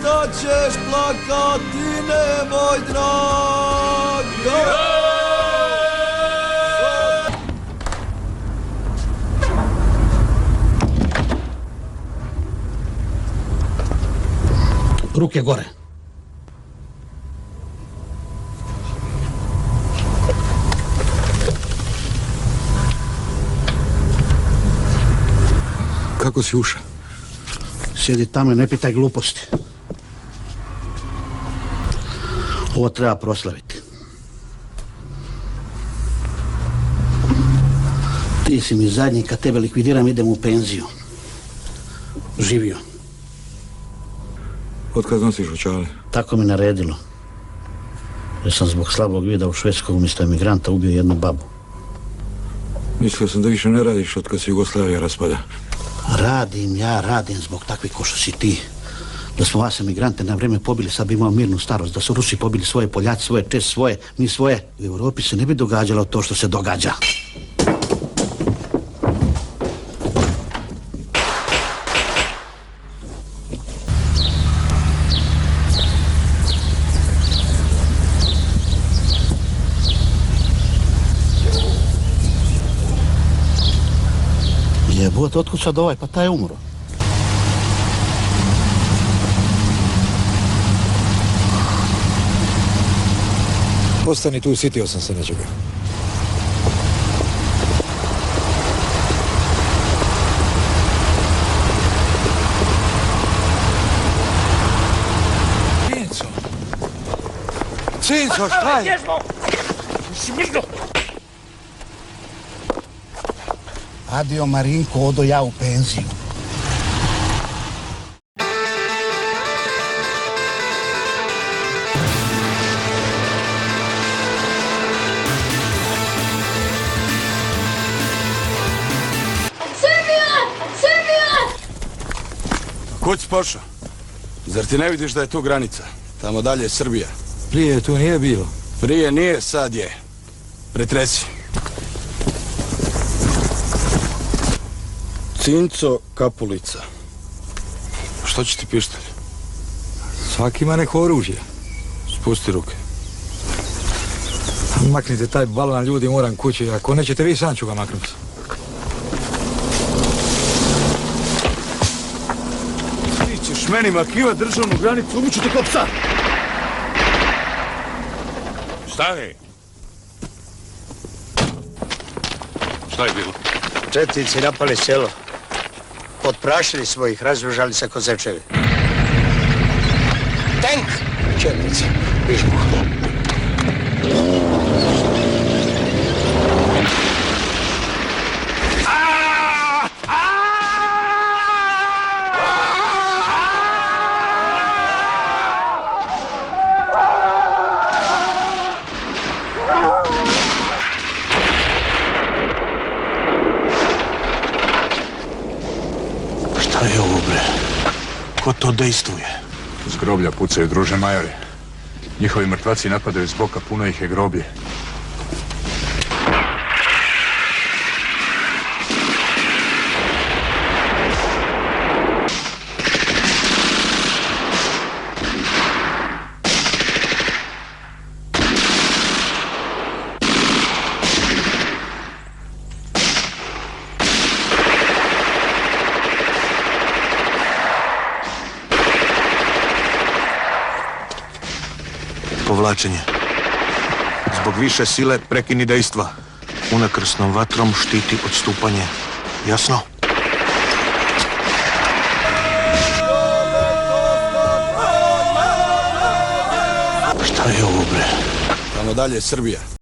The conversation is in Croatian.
sad ćeš plakati, nemoj draga. Ruke gore. Kako si ušao? Sjedi tamo i ne pitaj gluposti. Ovo treba proslaviti. Ti si mi zadnji, kad tebe likvidiram idem u penziju. Živio. Otkad nosiš očale? Tako mi naredilo. Jer sam zbog slabog vida u Švedskoj umjesto emigranta ubio jednu babu. Mislio sam da više ne radiš od kad se Jugoslavija raspada. Radim zbog takvih ko što si ti. Da smo vas emigrante na vrijeme pobili, sad bi imao mirnu starost. Da su Rusi pobili svoje, Poljaci svoje, Česi svoje, mi svoje. U Europi se ne bi događalo to što se događa. Jebote, otkud sad ovaj, pa taj je umro. Ostani tu, sitio sam se nečega. Cinco, šta je? Adio Marinko, odo ja u penziju. Kud si pošao? Zar ti ne vidiš da je tu granica? Tamo dalje je Srbija. Prije tu nije bilo. Prije nije, sad je. Pretresi. Cinco Kapulica. Što će ti pištolj? Svaki ima neko oružje. Spusti ruke. Maknite taj balvan, ljudi, moram kući. Ako nećete vi, sam ću ga maknuti. Ti ćeš meni makivat državnu granicu, umiću te ko psa. Stani! Šta je bilo? Četnici napali selo. Potprašili smo ih, razružali se ko zečevi. Tank! Četnici, pišmo. Šta je ovo, bre? Ko to dejstvuje? S groblja pucaju, druže majore. Njihovi mrtvaci napadaju s boka, puno ih je groblje. Povlačenje. Zbog više sile prekini dejstva. Unakrsnom vatrom štiti odstupanje. Jasno? Šta je ovo, bre? Tamo dalje je Srbija.